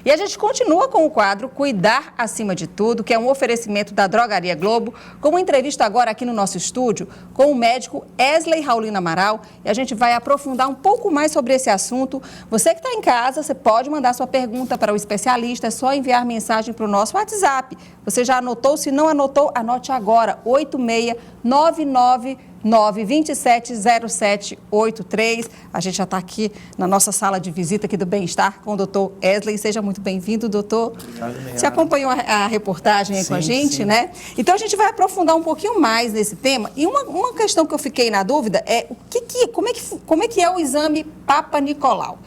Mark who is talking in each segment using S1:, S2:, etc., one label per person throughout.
S1: E a gente continua com o quadro Cuidar Acima de Tudo, que é um oferecimento da Drogaria Globo, com uma entrevista agora aqui no nosso estúdio com o médico Esley Raulino Amaral. E a gente vai aprofundar um pouco mais sobre esse assunto. Você que está em casa, você pode mandar sua pergunta para o especialista, é só enviar mensagem para o nosso WhatsApp. Você já anotou? Se não anotou, anote agora, 8699270783. A gente já está aqui na nossa sala de visita aqui do Bem-Estar com o doutor Esley. Seja muito bem-vindo, doutor. Obrigado, Você acompanhou a reportagem aí com a gente, sim, né? Então, a gente vai aprofundar um pouquinho mais nesse tema. E uma questão que eu fiquei na dúvida é como é que é o exame Papa Nicolau?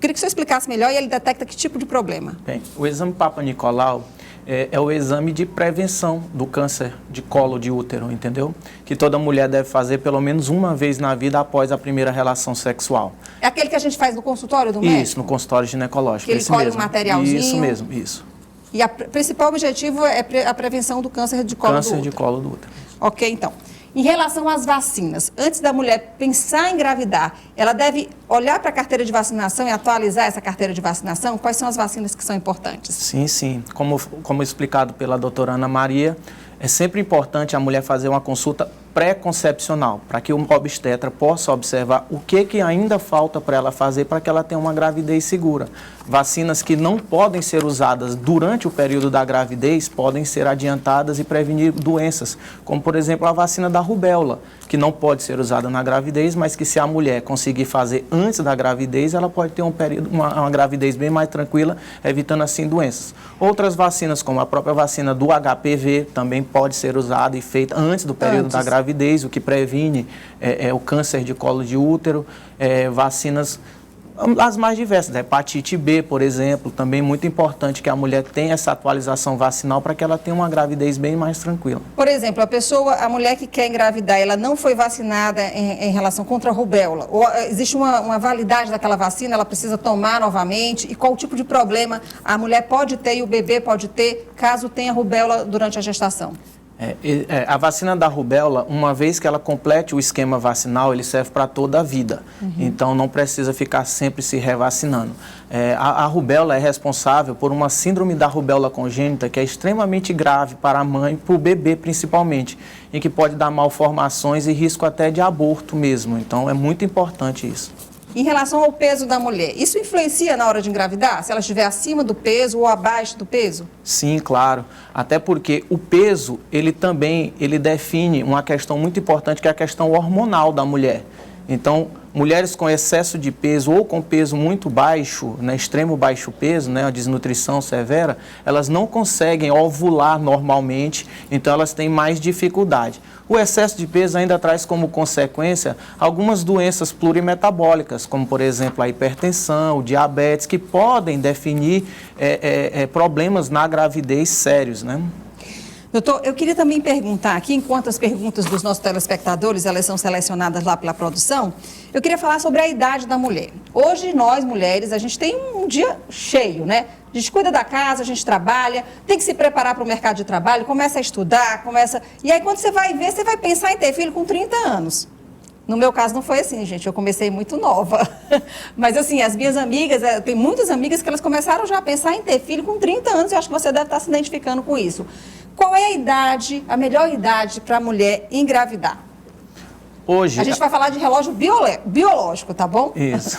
S1: Queria que você explicasse melhor e ele detecta que tipo de problema.
S2: Bem, o exame Papa Nicolau é o exame de prevenção do câncer de colo de útero, entendeu? Que toda mulher deve fazer pelo menos uma vez na vida após a primeira relação sexual.
S1: É aquele que a gente faz no consultório do médico?
S2: Isso, no consultório ginecológico.
S1: Que ele colhe um materialzinho?
S2: Isso mesmo, isso.
S1: E o principal objetivo é a prevenção do câncer de colo do útero?
S2: Câncer de colo do útero.
S1: Ok, então. Em relação às vacinas, antes da mulher pensar em engravidar, ela deve olhar para a carteira de vacinação e atualizar essa carteira de vacinação? Quais são as vacinas que são importantes?
S2: Sim, sim. Como explicado pela doutora Ana Maria, é sempre importante a mulher fazer uma consulta pré-concepcional, para que o obstetra possa observar o que ainda falta para ela fazer para que ela tenha uma gravidez segura. Vacinas que não podem ser usadas durante o período da gravidez podem ser adiantadas e prevenir doenças, como por exemplo a vacina da rubéola, que não pode ser usada na gravidez, mas que se a mulher conseguir fazer antes da gravidez, ela pode ter uma gravidez bem mais tranquila, evitando assim doenças. Outras vacinas, como a própria vacina do HPV, também pode ser usada e feita antes do período da gravidez, o que previne o câncer de colo de útero, vacinas as mais diversas, hepatite B, por exemplo, também muito importante que a mulher tenha essa atualização vacinal para que ela tenha uma gravidez bem mais tranquila.
S1: Por exemplo, a mulher que quer engravidar, ela não foi vacinada em relação contra a rubéola, ou existe uma validade daquela vacina, ela precisa tomar novamente, e qual tipo de problema a mulher pode ter e o bebê pode ter caso tenha rubéola durante a gestação?
S2: A vacina da rubéola, uma vez que ela complete o esquema vacinal, ele serve para toda a vida. Então, não precisa ficar sempre se revacinando. A rubéola é responsável por uma síndrome da rubéola congênita que é extremamente grave para a mãe e para o bebê principalmente, e que pode dar malformações e risco até de aborto mesmo. Então, é muito importante isso.
S1: Em relação ao peso da mulher, isso influencia na hora de engravidar? Se ela estiver acima do peso ou abaixo do peso?
S2: Sim, claro. Até porque o peso, ele define uma questão muito importante, que é a questão hormonal da mulher. Então, mulheres com excesso de peso ou com peso muito baixo, extremo baixo peso, a desnutrição severa, elas não conseguem ovular normalmente, então elas têm mais dificuldade. O excesso de peso ainda traz como consequência algumas doenças plurimetabólicas, como por exemplo a hipertensão, o diabetes, que podem definir problemas na gravidez sérios,
S1: Doutor, eu queria também perguntar aqui, enquanto as perguntas dos nossos telespectadores, elas são selecionadas lá pela produção, eu queria falar sobre a idade da mulher. Hoje, nós, mulheres, a gente tem um dia cheio, A gente cuida da casa, a gente trabalha, tem que se preparar para o mercado de trabalho, começa a estudar, E aí, quando você vai ver, você vai pensar em ter filho com 30 anos. No meu caso não foi assim, gente, eu comecei muito nova. Mas assim, as minhas amigas, tem muitas amigas que elas começaram já a pensar em ter filho com 30 anos, e eu acho que você deve estar se identificando com isso. Qual é a melhor idade para a mulher engravidar?
S2: Hoje,
S1: a gente vai falar de relógio biológico, tá bom?
S2: Isso.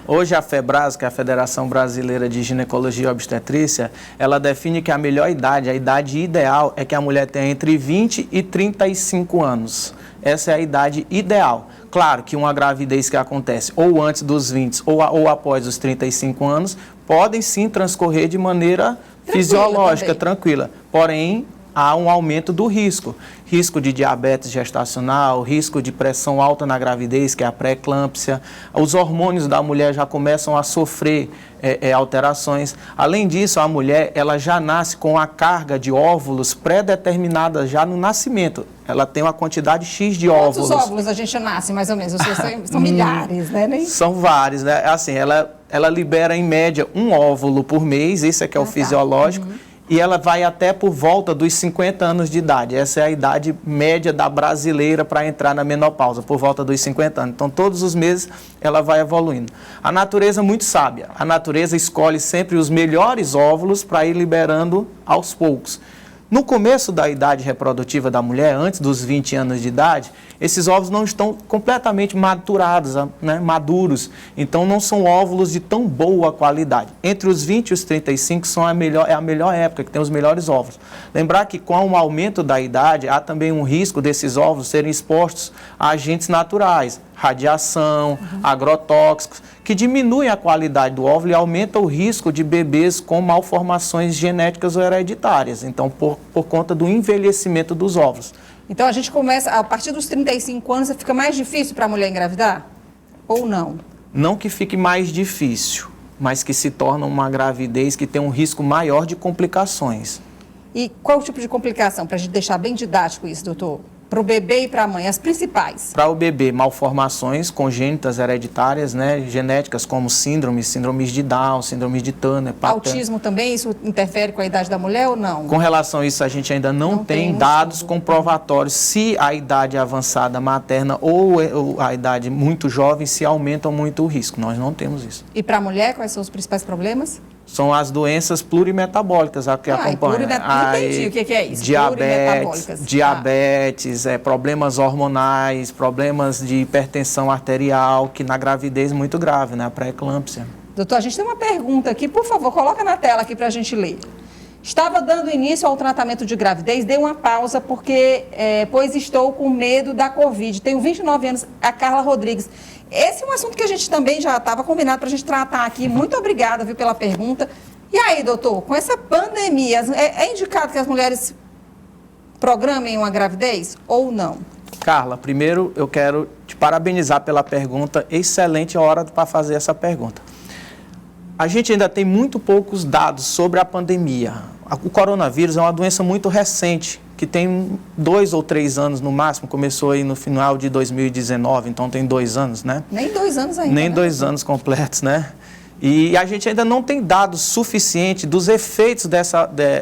S2: Hoje a FEBRAS, que é a Federação Brasileira de Ginecologia e Obstetrícia, ela define que a melhor idade, a idade ideal, é que a mulher tenha entre 20 e 35 anos. Essa é a idade ideal. Claro que uma gravidez que acontece ou antes dos 20 ou após os 35 anos, podem sim transcorrer de maneira fisiológica, tranquila. Porém, há um aumento do risco. Risco de diabetes gestacional, risco de pressão alta na gravidez, que é a pré-eclâmpsia. Os hormônios da mulher já começam a sofrer alterações. Além disso, a mulher ela já nasce com a carga de óvulos pré-determinada já no nascimento. Ela tem uma quantidade X de óvulos.
S1: Quantos óvulos a gente nasce, mais ou menos? São milhares, né?
S2: São vários, Assim, ela libera, em média, um óvulo por mês, esse é que é o fisiológico. e ela vai até por volta dos 50 anos de idade. Essa é a idade média da brasileira para entrar na menopausa, por volta dos 50 anos. Então, todos os meses ela vai evoluindo. A natureza é muito sábia. A natureza escolhe sempre os melhores óvulos para ir liberando aos poucos. No começo da idade reprodutiva da mulher, antes dos 20 anos de idade, esses óvulos não estão completamente maturados, né, maduros. Então, não são óvulos de tão boa qualidade. Entre os 20 e os 35 é a melhor época, que tem os melhores óvulos. Lembrar que com o aumento da idade, há também um risco desses óvulos serem expostos a agentes naturais, radiação, agrotóxicos, que diminuem a qualidade do óvulo e aumentam o risco de bebês com malformações genéticas ou hereditárias. Então, por conta do envelhecimento dos óvulos.
S1: Então, a gente começa, a partir dos 35 anos, fica mais difícil para a mulher engravidar? Ou não?
S2: Não que fique mais difícil, mas que se torna uma gravidez que tem um risco maior de complicações.
S1: E qual o tipo de complicação? Para a gente deixar bem didático isso, doutor. Para o bebê e para a mãe, as principais.
S2: Para o bebê, malformações congênitas hereditárias, né, genéticas, como síndromes de Down, síndromes de Turner,
S1: autismo também, isso interfere com a idade da mulher ou não?
S2: Com relação a isso, a gente ainda não tem dados comprovatórios se a idade avançada materna ou a idade muito jovem se aumentam muito o risco. Nós não temos isso.
S1: E para a mulher, quais são os principais problemas?
S2: São as doenças plurimetabólicas que acompanham.
S1: Entendi o que é isso.
S2: Diabetes, problemas hormonais, problemas de hipertensão arterial, que na gravidez é muito grave, né? A pré-eclâmpsia.
S1: Doutor, a gente tem uma pergunta aqui, por favor, coloca na tela aqui para a gente ler. Estava dando início ao tratamento de gravidez, dei uma pausa pois estou com medo da Covid. Tenho 29 anos, a Carla Rodrigues. Esse é um assunto que a gente também já estava combinado para a gente tratar aqui. Muito obrigada, viu, pela pergunta. E aí, doutor, com essa pandemia, é indicado que as mulheres programem uma gravidez ou não?
S2: Carla, primeiro eu quero te parabenizar pela pergunta. Excelente hora para fazer essa pergunta. A gente ainda tem muito poucos dados sobre a pandemia. O coronavírus é uma doença muito recente, que tem 2 ou 3 anos no máximo, começou aí no final de 2019, então tem 2 anos, né?
S1: Nem 2 anos ainda.
S2: Nem 2 anos completos, né? E a gente ainda não tem dados suficientes dos efeitos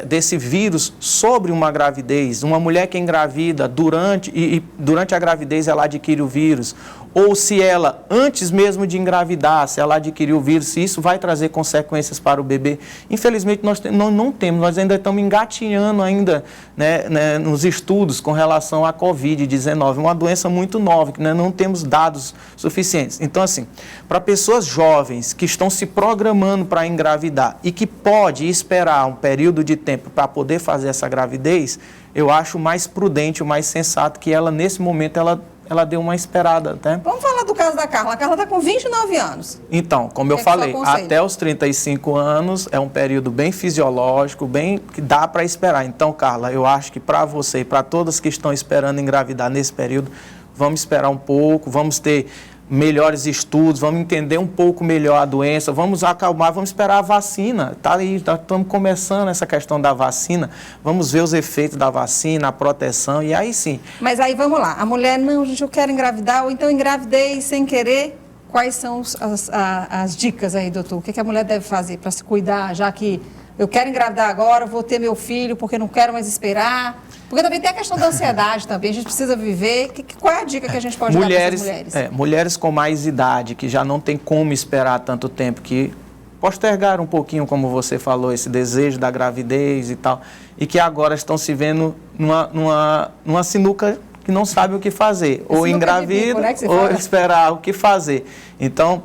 S2: desse vírus sobre uma gravidez. Uma mulher que engravida durante a gravidez ela adquire o vírus, ou se ela, antes mesmo de engravidar, se ela adquirir o vírus, se isso vai trazer consequências para o bebê. Infelizmente, nós não temos, nós ainda estamos engatinhando ainda, né, nos estudos com relação à Covid-19, uma doença muito nova, que não temos dados suficientes. Então, assim, para pessoas jovens que estão se programando para engravidar e que pode esperar um período de tempo para poder fazer essa gravidez, eu acho mais prudente, o mais sensato que ela, nesse momento, ela deu uma esperada, né?
S1: Vamos falar do caso da Carla. A Carla está com 29 anos.
S2: Então, como eu falei, até os 35 anos é um período bem fisiológico, que dá para esperar. Então, Carla, eu acho que para você e para todas que estão esperando engravidar nesse período, vamos esperar um pouco, vamos ter melhores estudos, vamos entender um pouco melhor a doença, vamos acalmar, vamos esperar a vacina. Tá aí, estamos começando essa questão da vacina, vamos ver os efeitos da vacina, a proteção, e aí sim.
S1: Mas aí vamos lá, a mulher, não, gente, eu quero engravidar, ou então engravidei sem querer. Quais são as dicas aí, doutor? O que a mulher deve fazer para se cuidar, já que eu quero engravidar agora, vou ter meu filho porque não quero mais esperar? Porque também tem a questão da ansiedade também, a gente precisa viver. Qual é a dica que a gente pode dar para essas mulheres?
S2: Mulheres com mais idade, que já não tem como esperar tanto tempo, que postergaram um pouquinho, como você falou, esse desejo da gravidez e tal, e que agora estão se vendo numa sinuca que não sabe o que fazer, ou engravida, ou esperar o que fazer. Então,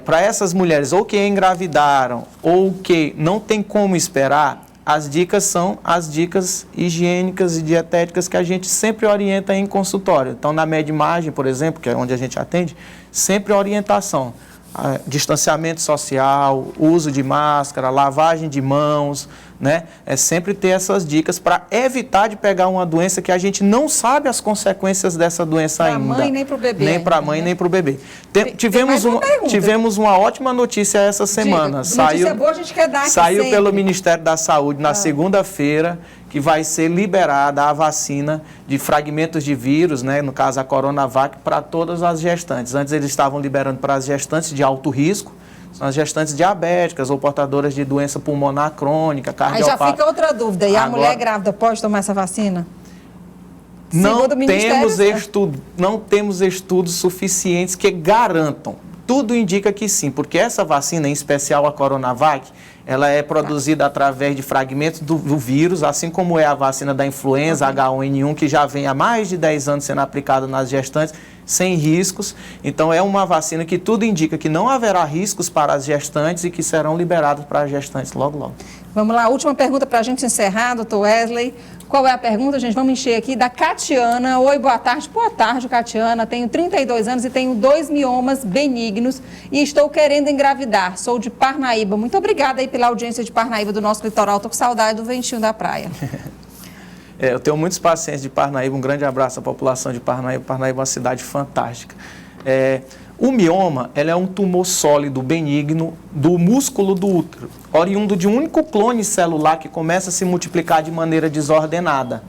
S2: para essas mulheres, ou que engravidaram, ou que não tem como esperar, as dicas são as dicas higiênicas e dietéticas que a gente sempre orienta em consultório. Então, na Medimagem, por exemplo, que é onde a gente atende, sempre orientação. Distanciamento social, uso de máscara, lavagem de mãos, né? É sempre ter essas dicas para evitar de pegar uma doença que a gente não sabe as consequências dessa doença ainda.
S1: Para a mãe nem para o bebê.
S2: Nem para a mãe, nem para o bebê. Tivemos uma ótima notícia essa semana.
S1: Notícia boa a gente quer dar aqui
S2: Saiu
S1: sempre.
S2: Pelo Ministério da Saúde na segunda-feira, que vai ser liberada a vacina de fragmentos de vírus, né, no caso a Coronavac, para todas as gestantes. Antes eles estavam liberando para as gestantes de alto risco, nas gestantes diabéticas ou portadoras de doença pulmonar crônica,
S1: Aí
S2: cardiopata.
S1: já fica outra dúvida, e a
S2: Agora,
S1: mulher grávida pode tomar essa vacina?
S2: Não
S1: Segundo o Ministério,
S2: não temos estudos suficientes que garantam. Tudo indica que sim, porque essa vacina, em especial a Coronavac, ela é produzida através de fragmentos do vírus, assim como é a vacina da influenza H1N1, que já vem há mais de 10 anos sendo aplicada nas gestantes, sem riscos. Então, é uma vacina que tudo indica que não haverá riscos para as gestantes e que serão liberadas para as gestantes logo, logo.
S1: Vamos lá, última pergunta para a gente encerrar, doutor Wesley. Qual é a pergunta, gente? Vamos encher aqui da Catiana. Oi, boa tarde. Boa tarde, Catiana. Tenho 32 anos e tenho 2 miomas benignos e estou querendo engravidar. Sou de Parnaíba. Muito obrigada aí pela audiência de Parnaíba do nosso litoral. Estou com saudade do ventinho da praia.
S2: Eu tenho muitos pacientes de Parnaíba. Um grande abraço à população de Parnaíba. Parnaíba é uma cidade fantástica. O mioma, ela é um tumor sólido benigno do músculo do útero, oriundo de um único clone celular que começa a se multiplicar de maneira desordenada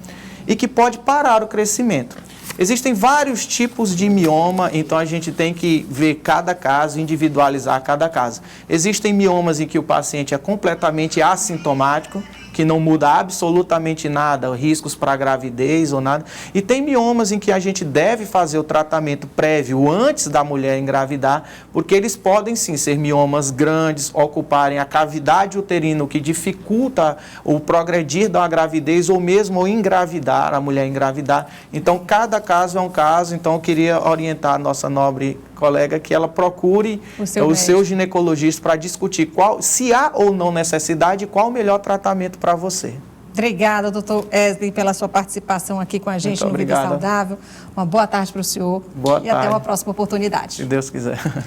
S2: e que pode parar o crescimento. Existem vários tipos de mioma, então a gente tem que ver cada caso, individualizar cada caso. Existem miomas em que o paciente é completamente assintomático, que não muda absolutamente nada, riscos para gravidez ou nada. E tem miomas em que a gente deve fazer o tratamento prévio antes da mulher engravidar, porque eles podem sim ser miomas grandes, ocuparem a cavidade uterina, o que dificulta o progredir da gravidez ou mesmo o engravidar, a mulher engravidar. Então, cada caso é um caso, então eu queria orientar a nossa nobre colega que ela procure o seu ginecologista para discutir se há ou não necessidade e qual o melhor tratamento para você.
S1: Obrigada, doutor Wesley, pela sua participação aqui com a gente no Vida Saudável. Uma boa tarde para o senhor.
S2: Boa tarde.
S1: Até uma próxima oportunidade.
S2: Se Deus quiser.